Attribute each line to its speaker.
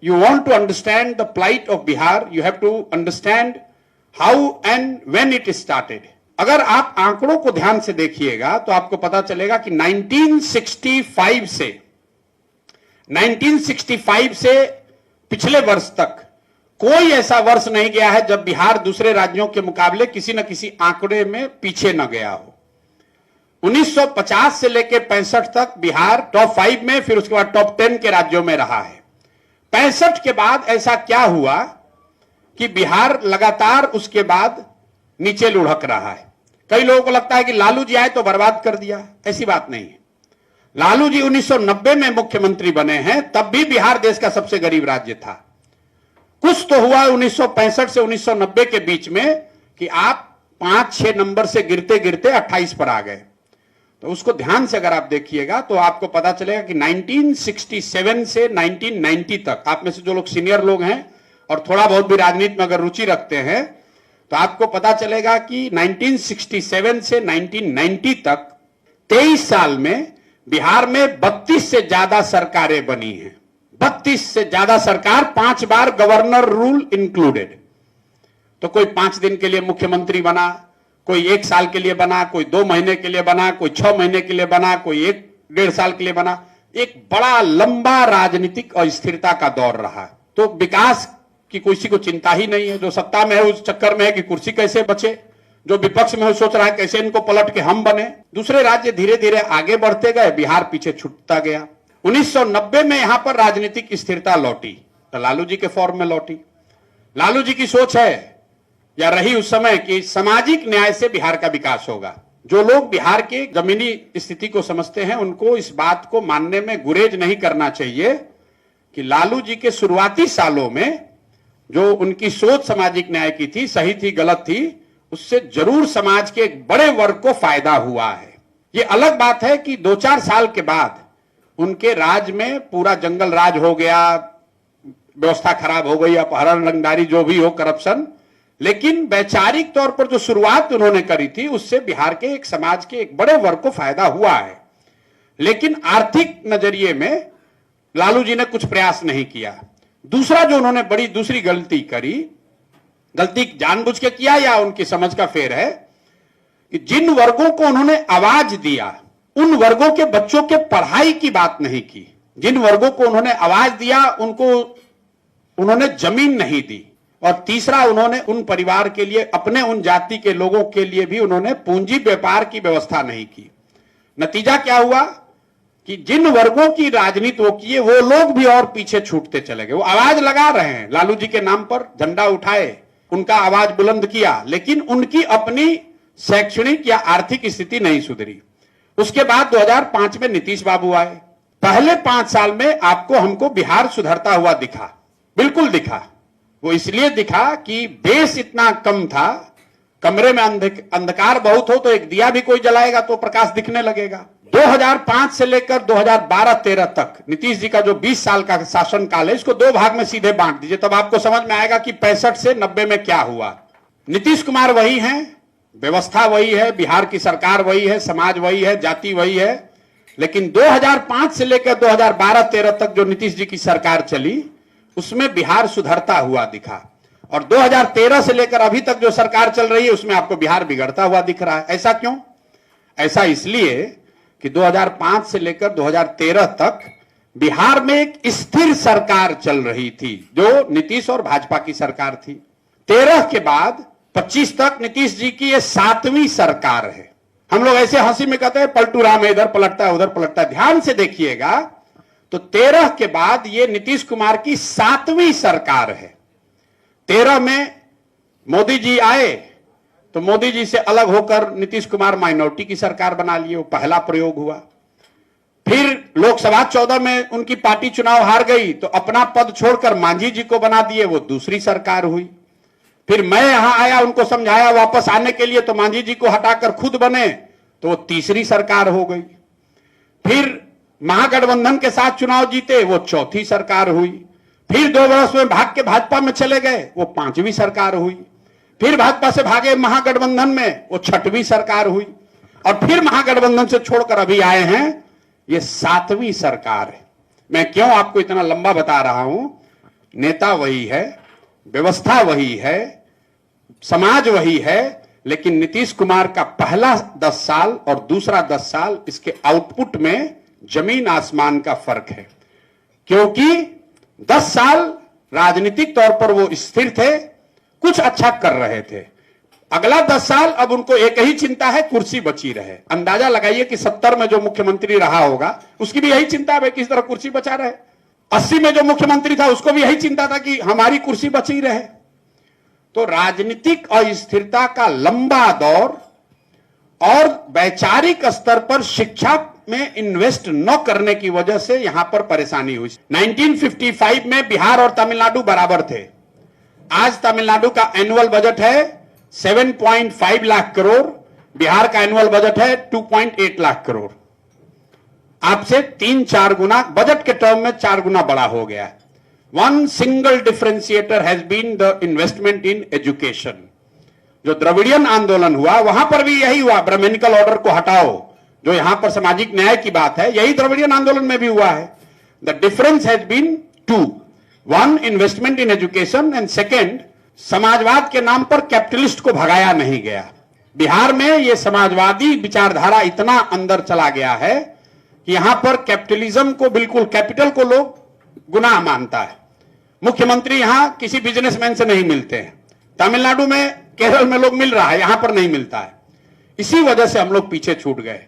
Speaker 1: you want to understand the plight of Bihar, you have to understand how and when it started. अगर आप आंकड़ों को ध्यान से देखिएगा तो आपको पता चलेगा कि 1965 से पिछले वर्ष तक कोई ऐसा वर्ष नहीं गया है जब बिहार दूसरे राज्यों के मुकाबले किसी न किसी आंकड़े में पीछे न गया हो। 1950 से लेकर 65 तक बिहार टॉप 5 में, फिर उसके बाद टॉप 10 के राज्यों में रहा है। 65 के बाद ऐसा क्या हुआ कि बिहार लगातार उसके बाद नीचे लुढ़क रहा है। कई लोगों को लगता है कि लालू जी आए तो बर्बाद कर दिया, ऐसी बात नहीं है। लालू जी 1990 में मुख्यमंत्री बने हैं, तब भी बिहार देश का सबसे गरीब राज्य था। कुछ तो हुआ 1965 से 1990 के बीच में कि आप 5-6 नंबर से गिरते गिरते 28 पर आ गए। तो उसको ध्यान से अगर आप देखिएगा तो आपको पता चलेगा कि 1967 से 1990 तक, आप में से जो लोग सीनियर लोग हैं और थोड़ा बहुत भी राजनीति में अगर रुचि रखते हैं तो आपको पता चलेगा कि 1967 से 1990 तक 23 साल में बिहार में 32 से ज्यादा सरकारें बनी हैं। 32 से ज्यादा सरकार, 5 बार गवर्नर रूल इंक्लूडेड। तो कोई 5 दिन के लिए मुख्यमंत्री बना, कोई 1 साल के लिए बना, कोई 2 महीने के लिए बना, कोई 6 महीने के लिए बना, कोई 1-1.5 साल के लिए बना। एक बड़ा लंबा राजनीतिक अस्थिरता का दौर रहा। तो विकास की किसी को चिंता ही नहीं है। जो सत्ता में है उस चक्कर में है कि कुर्सी कैसे बचे, जो विपक्ष में है सोच रहा है कैसे इनको पलट के हम बने। दूसरे राज्य धीरे धीरे आगे बढ़ते गए, बिहार पीछे छूटता गया। 1990 में यहां पर राजनीतिक स्थिरता लौटी तो लालू जी के फॉर्म में लौटी। लालू जी की सोच है या रही उस समय कि सामाजिक न्याय से बिहार का विकास होगा। जो लोग बिहार के जमीनी स्थिति को समझते हैं उनको इस बात को मानने में गुरेज नहीं करना चाहिए कि लालू जी के शुरुआती सालों में जो उनकी सोच सामाजिक न्याय की थी, सही थी गलत थी, उससे जरूर समाज के एक बड़े वर्ग को फायदा हुआ है। ये अलग बात है कि 2-4 साल के बाद उनके राज में पूरा जंगल राज हो गया, व्यवस्था खराब हो गई, अपहरण, रंगदारी, जो भी हो, करप्शन। लेकिन वैचारिक तौर पर जो शुरुआत उन्होंने करी थी उससे बिहार के एक समाज के एक बड़े वर्ग को फायदा हुआ है। लेकिन आर्थिक नजरिए में लालू जी ने कुछ प्रयास नहीं किया। दूसरा जो उन्होंने बड़ी दूसरी गलती करी, गलती जानबूझ के किया या उनकी समझ का फेर है, कि जिन वर्गों को उन्होंने आवाज दिया उन वर्गों के बच्चों के पढ़ाई की बात नहीं की। जिन वर्गों को उन्होंने आवाज दिया उनको उन्होंने जमीन नहीं दी। और तीसरा, उन्होंने उन परिवार के लिए, अपने उन जाति के लोगों के लिए भी उन्होंने पूंजी व्यापार की व्यवस्था नहीं की। नतीजा क्या हुआ कि जिन वर्गों की राजनीति वो किए वो लोग भी और पीछे छूटते चले गए। वो आवाज लगा रहे हैं, लालू जी के नाम पर झंडा उठाए, उनका आवाज बुलंद किया, लेकिन उनकी अपनी शैक्षणिक या आर्थिक स्थिति नहीं सुधरी। उसके बाद 2005 में नीतीश बाबू आए। पहले 5 साल में आपको हमको बिहार सुधरता हुआ दिखा, बिल्कुल दिखा। वो इसलिए दिखा कि बेस इतना कम था, कमरे में अंधकार बहुत हो तो एक दिया भी कोई जलाएगा तो प्रकाश दिखने लगेगा। 2005 से लेकर 2012-13 तक नीतीश जी का जो 20 साल का शासन काल है, इसको 2 भाग में सीधे बांट दीजिए, तब आपको समझ में आएगा कि 65 से 90 में क्या हुआ। नीतीश कुमार वही हैं, व्यवस्था वही है, बिहार की सरकार वही है, समाज वही है, जाति वही है। लेकिन 2005 से लेकर 2012-13 तक जो नीतीश जी की सरकार चली उसमें बिहार सुधरता हुआ दिखा। और 2013 से लेकर अभी तक जो सरकार चल रही है उसमें आपको बिहार बिगड़ता हुआ दिख रहा है। ऐसा क्यों? ऐसा इसलिए कि 2005 से लेकर 2013 तक बिहार में एक स्थिर सरकार चल रही थी जो नीतीश और भाजपा की सरकार थी। 13 के बाद 25 तक नीतीश जी की ये 7वीं सरकार है। हम लोग ऐसे हंसी में कहते हैं पलटू राम है, इधर पलटता है उधर पलटता है। ध्यान से देखिएगा तो 13 के बाद ये नीतीश कुमार की 7वीं सरकार है। 13 में मोदी जी आए तो मोदी जी से अलग होकर नीतीश कुमार माइनॉरिटी की सरकार बना लिए, वो पहला प्रयोग हुआ। फिर लोकसभा 14 में उनकी पार्टी चुनाव हार गई तो अपना पद छोड़कर मांझी जी को बना दिए, वो दूसरी सरकार हुई। फिर मैं यहां आया, उनको समझाया वापस आने के लिए, तो मांझी जी को हटाकर खुद बने तो वो तीसरी सरकार हो गई। फिर महागठबंधन के साथ चुनाव जीते, वो 4थी सरकार हुई। फिर 2 वर्ष में भाग के भाजपा में चले गए, वो 5वीं सरकार हुई। फिर भाजपा से भागे महागठबंधन में, वो 6वीं सरकार हुई। और फिर महागठबंधन से छोड़कर अभी आए हैं, ये 7वीं सरकार है। मैं क्यों आपको इतना लंबा बता रहा हूं नेता वही है, व्यवस्था वही है, समाज वही है, लेकिन नीतीश कुमार का पहला 10 साल और दूसरा 10 साल इसके आउटपुट में जमीन आसमान का फर्क है। क्योंकि 10 साल राजनीतिक तौर पर वो स्थिर थे, कुछ अच्छा कर रहे थे। अगला 10 साल अब उनको एक ही चिंता है, कुर्सी बची रहे। अंदाजा लगाइए कि 70 में जो मुख्यमंत्री रहा होगा उसकी भी यही चिंता है किस तरह कुर्सी बचा रहे। 80 में जो मुख्यमंत्री था उसको भी यही चिंता था कि हमारी कुर्सी बची रहे। तो राजनीतिक अस्थिरता का लंबा दौर और वैचारिक स्तर पर शिक्षा में इन्वेस्ट न करने की वजह से यहां पर परेशानी हुई। 1955 में बिहार और तमिलनाडु बराबर थे। आज तमिलनाडु का एनुअल बजट है 7.5 लाख करोड़, बिहार का एनुअल बजट है 2.8 लाख करोड़। आपसे 3-4 गुना बजट के टर्म में 4 गुना बड़ा हो गया है। One single differentiator has been the investment in education. जो द्रविडियन आंदोलन हुआ वहां पर भी यही हुआ, ब्राह्मणिकल ऑर्डर को हटाओ, जो यहां पर सामाजिक न्याय की बात है, यही द्रविडियन आंदोलन में भी हुआ है। The difference has been 2, 1 investment in education and second समाजवाद के नाम पर कैपिटलिस्ट को भगाया नहीं गया। बिहार में यह समाजवादी विचारधारा इतना अंदर चला गया है कि यहां पर कैपिटलिज्म को, बिल्कुल कैपिटल को लोग गुनाह मानता है। मुख्यमंत्री यहां किसी बिजनेसमैन से नहीं मिलते हैं, तमिलनाडु में, केरल में लोग मिल रहा है, यहां पर नहीं मिलता है। इसी वजह से हम लोग पीछे छूट गए।